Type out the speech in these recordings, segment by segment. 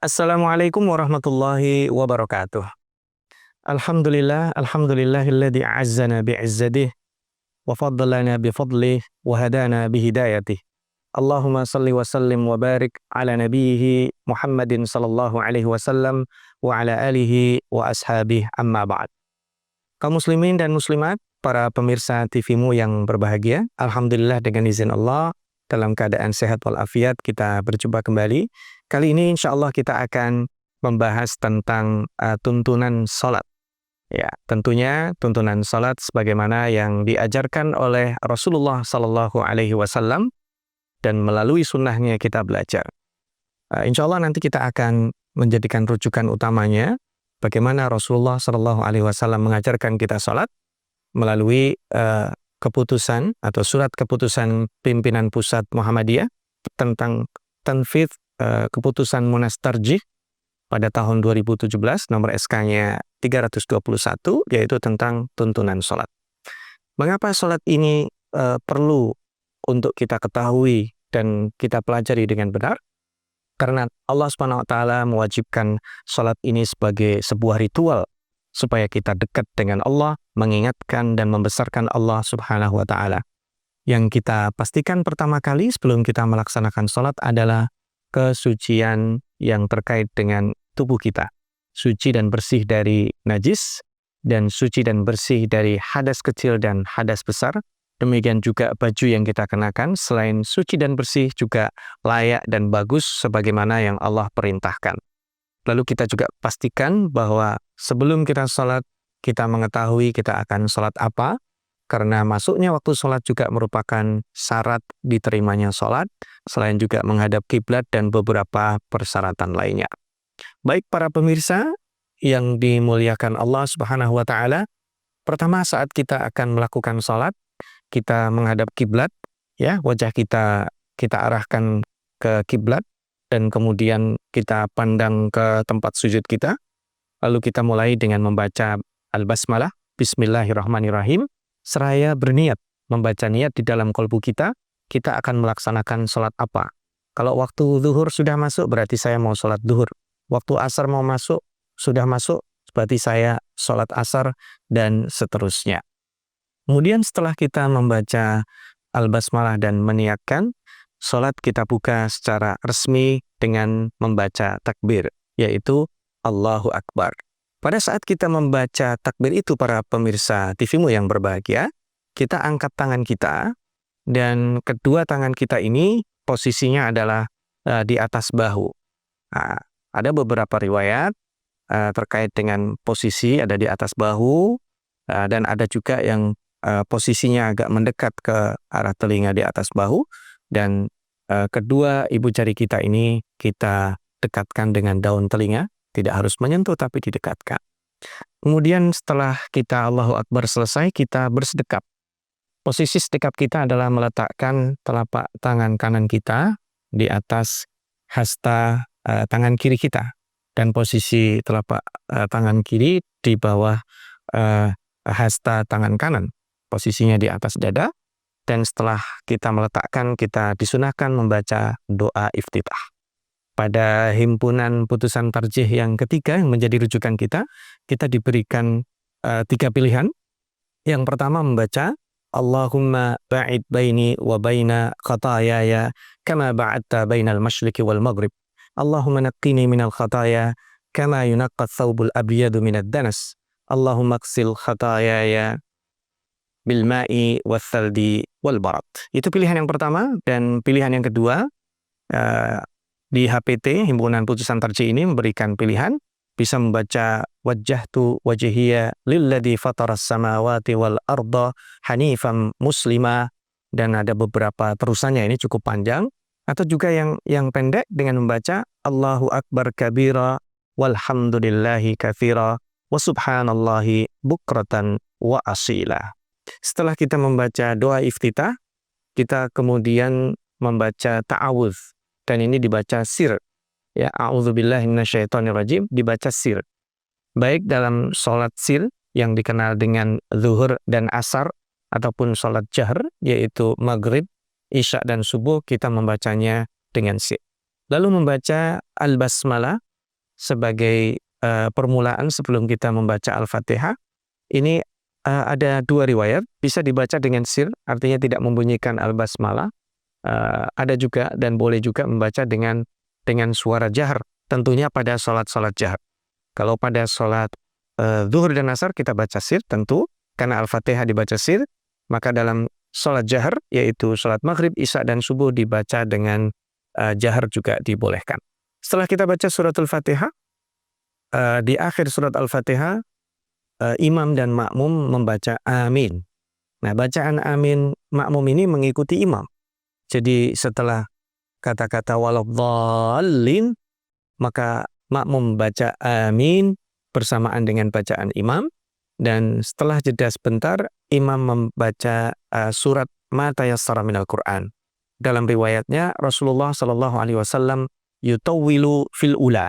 Assalamualaikum warahmatullahi wabarakatuh. Alhamdulillahilladzi a'azzana bi'izzatihi wa faddalana bifadlihi wa hadana bihidayatihi. Allahumma salli wa sallim wa barik ala nabiyhi Muhammadin sallallahu alaihi wasallam wa ala alihi wa ashabihi amma ba'd. Kaum muslimin dan muslimat, para pemirsa TV-mu yang berbahagia, alhamdulillah dengan izin Allah dalam keadaan sehat walafiat kita berjumpa kembali. Kali ini insya Allah kita akan membahas tentang tuntunan salat. Ya, tentunya tuntunan salat sebagaimana yang diajarkan oleh Rasulullah Sallallahu Alaihi Wasallam dan melalui sunnahnya kita belajar. Insya Allah nanti kita akan menjadikan rujukan utamanya bagaimana Rasulullah Sallallahu Alaihi Wasallam mengajarkan kita salat melalui keputusan atau surat keputusan pimpinan pusat Muhammadiyah tentang tanfidz keputusan Munas Tarjih pada tahun 2017, nomor SK-nya 321, yaitu tentang tuntunan sholat. Mengapa sholat ini perlu untuk kita ketahui dan kita pelajari dengan benar? Karena Allah SWT mewajibkan sholat ini sebagai sebuah ritual supaya kita dekat dengan Allah, mengingatkan dan membesarkan Allah Subhanahu wa Ta'ala. Yang kita pastikan pertama kali sebelum kita melaksanakan sholat adalah kesucian yang terkait dengan tubuh kita. Suci dan bersih dari najis, dan suci dan bersih dari hadas kecil dan hadas besar. Demikian juga baju yang kita kenakan, selain suci dan bersih juga layak dan bagus sebagaimana yang Allah perintahkan. Lalu kita juga pastikan bahwa sebelum kita sholat, kita mengetahui kita akan sholat apa, karena masuknya waktu sholat juga merupakan syarat diterimanya sholat, selain juga menghadap kiblat dan beberapa persyaratan lainnya. Baik para pemirsa yang dimuliakan Allah Subhanahu wa Ta'ala, pertama saat kita akan melakukan sholat, kita menghadap kiblat, ya, wajah kita arahkan ke kiblat, dan kemudian kita pandang ke tempat sujud kita, lalu kita mulai dengan membaca al-basmalah, bismillahirrahmanirrahim, seraya berniat, membaca niat di dalam kolbu kita akan melaksanakan sholat apa. Kalau waktu zuhur sudah masuk, berarti saya mau sholat zuhur. Waktu asar mau masuk, sudah masuk, berarti saya sholat asar, dan seterusnya. Kemudian setelah kita membaca al-basmalah dan meniatkan, sholat kita buka secara resmi dengan membaca takbir, yaitu Allahu Akbar. Pada saat kita membaca takbir itu, para pemirsa TV-mu yang berbahagia, kita angkat tangan kita, dan kedua tangan kita ini posisinya adalah di atas bahu. Nah, ada beberapa riwayat terkait dengan posisi ada di atas bahu, dan ada juga yang posisinya agak mendekat ke arah telinga di atas bahu, dan kedua ibu jari kita ini kita dekatkan dengan daun telinga. Tidak harus menyentuh, tapi didekatkan. Kemudian setelah kita Allahu Akbar selesai, kita bersedekap. Posisi sedekap kita adalah meletakkan telapak tangan kanan kita di atas hasta tangan kiri kita. Dan posisi telapak tangan kiri di bawah hasta tangan kanan. Posisinya di atas dada. Dan setelah kita meletakkan, kita disunahkan membaca doa iftitah. Pada himpunan putusan tarjih yang ketiga yang menjadi rujukan kita diberikan 3 pilihan. Yang pertama membaca Allahumma ba'id baini wa baina khatayaya kama ba'adta bainal masyriqi wal maghrib. Allahumma naqqini minal khataya kama yunaqqa thawbul abyadu minad danas. Allahumma qsil khatayaya bil ma'i wal thaldi wal barad. Itu pilihan yang pertama. Dan pilihan yang kedua, di HPT, Himpunan Putusan Tarjih ini memberikan pilihan, bisa membaca wajjahtu wajhiya lilladzi fataras samawati wal arda hanifan muslima, dan ada beberapa terusannya, ini cukup panjang, atau juga yang pendek dengan membaca Allahu Akbar kabira walhamdulillahi katsira wa subhanallahi bukratan wa asila. Setelah kita membaca doa iftitah, kita kemudian membaca ta'awudz. Dan ini dibaca sir, ya, a'udzubillahi minasyaitonirrajim, dibaca sir. Baik dalam sholat sir yang dikenal dengan zuhur dan asar, ataupun sholat jahr, yaitu maghrib, isya dan subuh, kita membacanya dengan sir. Lalu membaca al-basmalah sebagai permulaan sebelum kita membaca Al-Fatihah, ini ada dua riwayat, bisa dibaca dengan sir, artinya tidak membunyikan Al-Basmalah. Ada juga dan boleh juga membaca dengan suara jahar, tentunya pada sholat-sholat jahar. Kalau pada sholat zuhur dan asar kita baca sir tentu, karena Al-Fatihah dibaca sir, maka dalam sholat jahar, yaitu sholat maghrib, isya, dan subuh dibaca dengan jahar juga dibolehkan. Setelah kita baca suratul Fatihah, di akhir surat Al-Fatihah, imam dan makmum membaca amin. Nah, bacaan amin makmum ini mengikuti imam. Jadi setelah kata-kata waladhdallin, maka makmum membaca amin bersamaan dengan bacaan imam. Dan setelah jeda sebentar, imam membaca surat ma tayassara minal Qur'an. Dalam riwayatnya, Rasulullah SAW yutawwilu fil ula,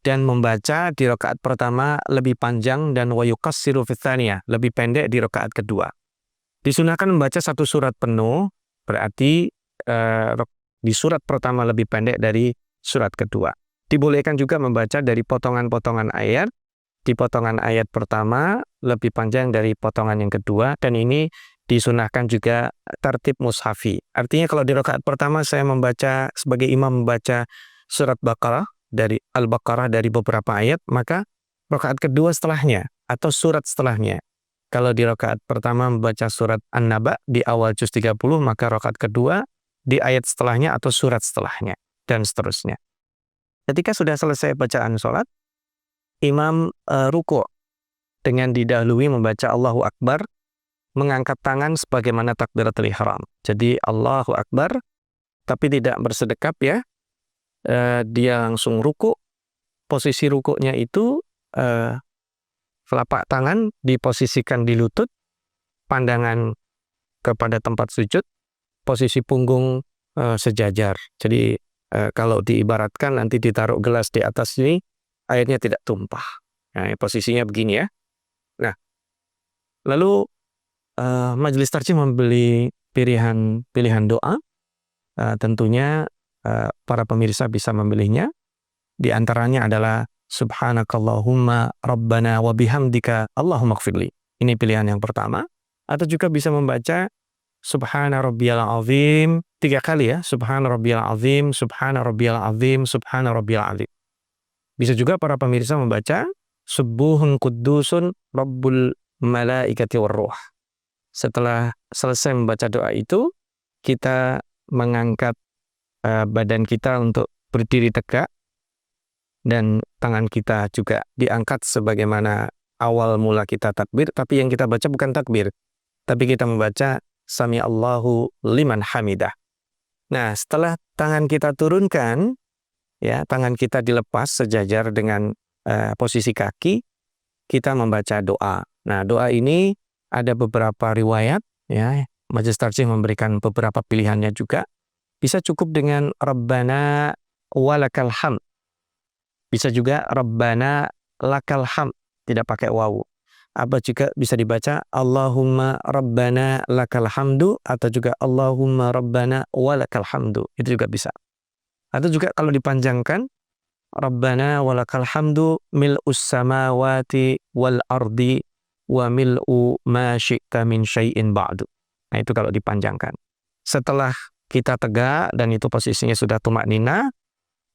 dan membaca di rakaat pertama lebih panjang, dan wa yuqassiru fil tsaniyah, lebih pendek di rakaat kedua. Disunahkan membaca satu surat penuh, berarti di surat pertama lebih pendek dari surat kedua. Dibolehkan juga membaca dari potongan-potongan ayat, di potongan ayat pertama lebih panjang dari potongan yang kedua, dan ini disunahkan juga tertib mushafi. Artinya kalau di rakaat pertama saya membaca, sebagai imam membaca surat Baqarah, dari Al-Baqarah dari beberapa ayat, maka rakaat kedua setelahnya atau surat setelahnya. Kalau di rakaat pertama membaca surat An-Naba di awal juz 30, maka rakaat kedua di ayat setelahnya atau surat setelahnya, dan seterusnya. Ketika sudah selesai bacaan sholat, imam ruku' dengan didahului membaca Allahu Akbar, mengangkat tangan sebagaimana takbiratul ihram. Jadi Allahu Akbar, tapi tidak bersedekap ya. Dia langsung ruku'. Posisi ruku'nya itu telapak tangan diposisikan di lutut, pandangan kepada tempat sujud, posisi punggung sejajar. Jadi kalau diibaratkan nanti ditaruh gelas di atas ini, airnya tidak tumpah. Nah, posisinya begini ya. Nah, lalu majelis tarjih membeli pilihan doa. Tentunya para pemirsa bisa memilihnya. Di antaranya adalah Subhanakallahumma Rabbana wa bihamdika Allahumma gfirli. Ini pilihan yang pertama. Atau juga bisa membaca Subhana rabbiyal azim 3 kali ya. Subhana rabbiyal azim, Subhana rabbiyal azim, Subhana rabbiyal azim. Bisa juga para pemirsa membaca Subuhun Quddusun Rabbul Malaikati Warruh. Setelah selesai membaca doa itu, kita mengangkat badan kita untuk berdiri tegak, dan tangan kita juga diangkat sebagaimana awal mula kita takbir, tapi yang kita baca bukan takbir, tapi kita membaca Sami Allahu liman hamidah. Nah, setelah tangan kita turunkan, ya, tangan kita dilepas sejajar dengan posisi kaki, kita membaca doa. Nah, doa ini ada beberapa riwayat, ya, majelis tarjih memberikan beberapa pilihannya juga. Bisa cukup dengan Rabbana walakal hamd. Bisa juga Rabbana lakal hamd, tidak pakai wawu. Apa juga bisa dibaca Allahumma Rabbana lakal hamdu, atau juga Allahumma Rabbana walakal hamdu. Itu juga bisa. Atau juga kalau dipanjangkan Rabbana walakal hamdu mil'us samawati wal ardi wa mil'u ma syi'ta min syai'in ba'du. Nah, itu kalau dipanjangkan. Setelah kita tegak dan itu posisinya sudah tumaknina,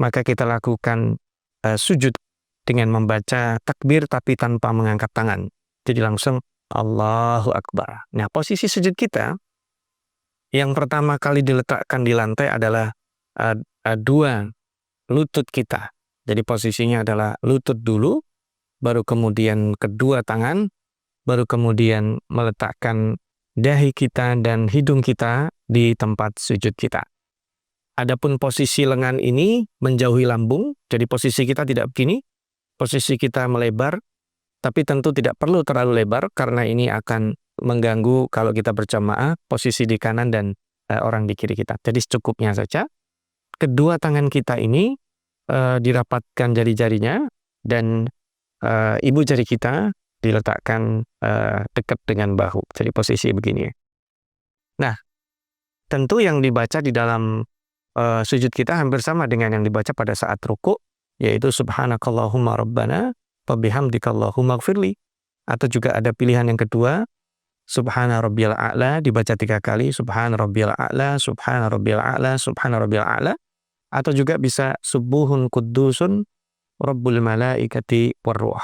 maka kita lakukan sujud dengan membaca takbir tapi tanpa mengangkat tangan. Jadi langsung Allahu Akbar. Nah, posisi sujud kita yang pertama kali diletakkan di lantai adalah dua lutut kita. Jadi posisinya adalah lutut dulu, baru kemudian kedua tangan, baru kemudian meletakkan dahi kita dan hidung kita di tempat sujud kita. Adapun posisi lengan ini menjauhi lambung, jadi posisi kita tidak begini, posisi kita melebar, tapi tentu tidak perlu terlalu lebar karena ini akan mengganggu kalau kita berjamaah posisi di kanan dan orang di kiri kita. Jadi secukupnya saja. Kedua tangan kita ini dirapatkan jari-jarinya, dan ibu jari kita diletakkan dekat dengan bahu. Jadi posisi begini. Nah, tentu yang dibaca di dalam sujud kita hampir sama dengan yang dibaca pada saat ruku'. yaitu subhanakallahumma rabbana wa bihamdika allahumma ighfirli. Atau juga ada pilihan yang kedua, subhana rabbiyal a'la dibaca 3 kali, subhana rabbiyal a'la, subhana rabbiyal a'la, subhana rabbiyal a'la. Atau juga bisa subuhun kuddusun rabbul malaikati warruh.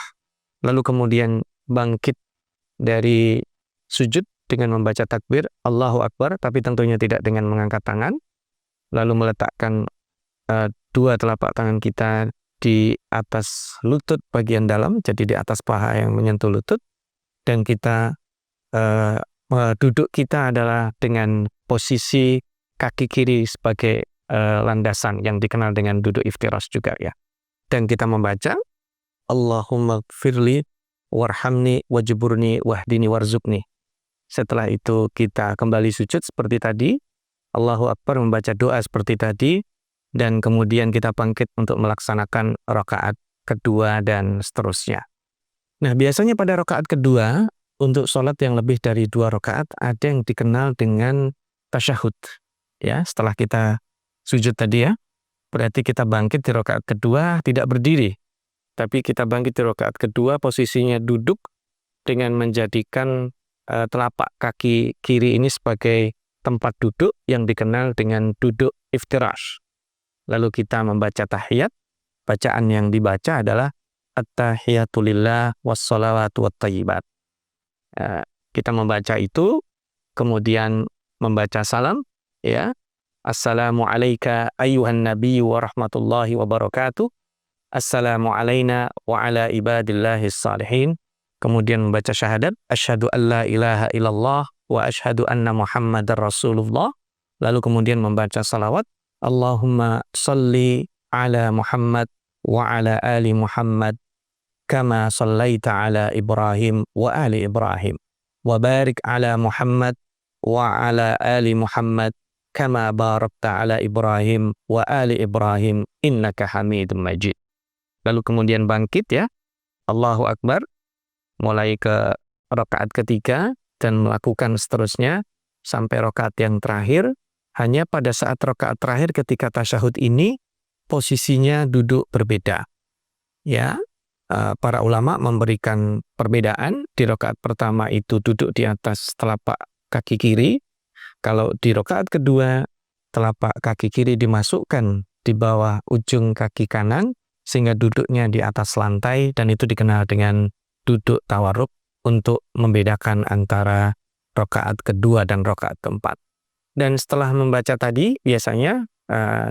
Lalu kemudian bangkit dari sujud dengan membaca takbir Allahu Akbar, tapi tentunya tidak dengan mengangkat tangan. Lalu meletakkan dua telapak tangan kita di atas lutut bagian dalam, jadi di atas paha yang menyentuh lutut. Dan kita duduk kita adalah dengan posisi kaki kiri sebagai landasan yang dikenal dengan duduk iftirash juga ya. Dan kita membaca Allahumma gfirli warhamni wajburni wahdini warzuqni. Setelah itu kita kembali sujud seperti tadi, Allahu Akbar membaca doa seperti tadi, dan kemudian kita bangkit untuk melaksanakan rakaat kedua dan seterusnya. Nah, biasanya pada rakaat kedua untuk sholat yang lebih dari 2 rakaat ada yang dikenal dengan tasyahud. Ya, setelah kita sujud tadi ya, berarti kita bangkit di rakaat kedua tidak berdiri, tapi kita bangkit di rakaat kedua posisinya duduk dengan menjadikan telapak kaki kiri ini sebagai tempat duduk yang dikenal dengan duduk iftirash. Lalu kita membaca tahiyat. Bacaan yang dibaca adalah at-tahiyatu lillah wassalawatu wattayyibat. Kita membaca itu, kemudian membaca salam ya. Assalamu alayka ayyuhan nabiyyu wa rahmatullahi wa barakatuh. Assalamu alayna wa ala ibadillahis salihin. Kemudian membaca syahadat, asyhadu an la ilaha illallah wa asyhadu anna muhammadar rasulullah. Lalu kemudian membaca salawat, Allahumma salli ala Muhammad wa ala ali Muhammad kama sallaita ala Ibrahim wa ali Ibrahim. Wa barik ala Muhammad wa ala ali Muhammad kama barakta ala Ibrahim wa ali Ibrahim innaka hamidum majid. Lalu kemudian bangkit ya, Allahu Akbar, mulai ke rakaat ketiga dan melakukan seterusnya sampai rakaat yang terakhir. Hanya pada saat rakaat terakhir ketika tasyahud ini posisinya duduk berbeda. Ya, para ulama memberikan perbedaan. Di rakaat pertama itu duduk di atas telapak kaki kiri. Kalau di rakaat kedua telapak kaki kiri dimasukkan di bawah ujung kaki kanan sehingga duduknya di atas lantai, dan itu dikenal dengan duduk tawarruk untuk membedakan antara rakaat kedua dan rakaat keempat. Dan setelah membaca tadi, biasanya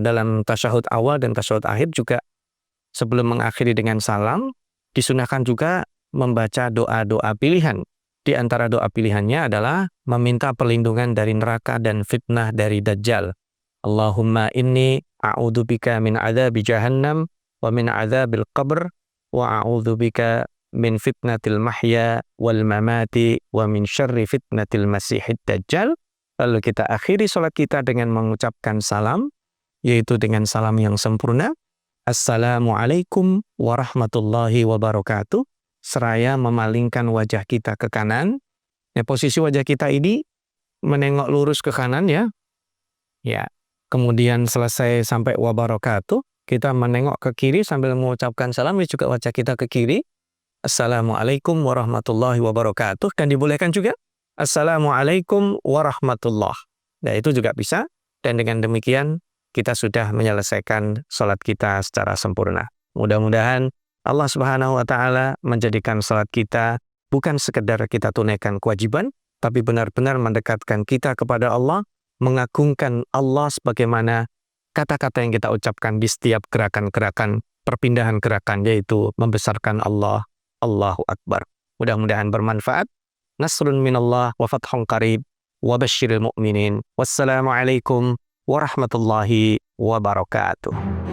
dalam tasyahud awal dan tasyahud akhir juga sebelum mengakhiri dengan salam, disunahkan juga membaca doa-doa pilihan. Di antara doa pilihannya adalah meminta perlindungan dari neraka dan fitnah dari Dajjal. Allahumma inni a'udzubika min adzabi jahannam wa min adzabil qabr wa a'udzubika min fitnatil mahya wal mamati wa min syarri fitnatil masihid dajjal. Lalu kita akhiri sholat kita dengan mengucapkan salam, yaitu dengan salam yang sempurna. Assalamualaikum warahmatullahi wabarakatuh. Seraya memalingkan wajah kita ke kanan. Nah, posisi wajah kita ini menengok lurus ke kanan ya. Ya. Kemudian selesai sampai wabarakatuh, kita menengok ke kiri sambil mengucapkan salam, ini juga wajah kita ke kiri. Assalamualaikum warahmatullahi wabarakatuh. Dan dibolehkan juga Assalamualaikum warahmatullah. Nah, itu juga bisa. Dan dengan demikian kita sudah menyelesaikan sholat kita secara sempurna. Mudah-mudahan Allah Subhanahu wa Ta'ala menjadikan sholat kita bukan sekedar kita tunaikan kewajiban, tapi benar-benar mendekatkan kita kepada Allah, mengagungkan Allah sebagaimana kata-kata yang kita ucapkan di setiap gerakan-gerakan perpindahan gerakan, yaitu membesarkan Allah, Allahu Akbar. Mudah-mudahan bermanfaat. Nasrun minallah wa fathun qarib wa basyiril mu'minin. Wassalamualaikum warahmatullahi wabarakatuh.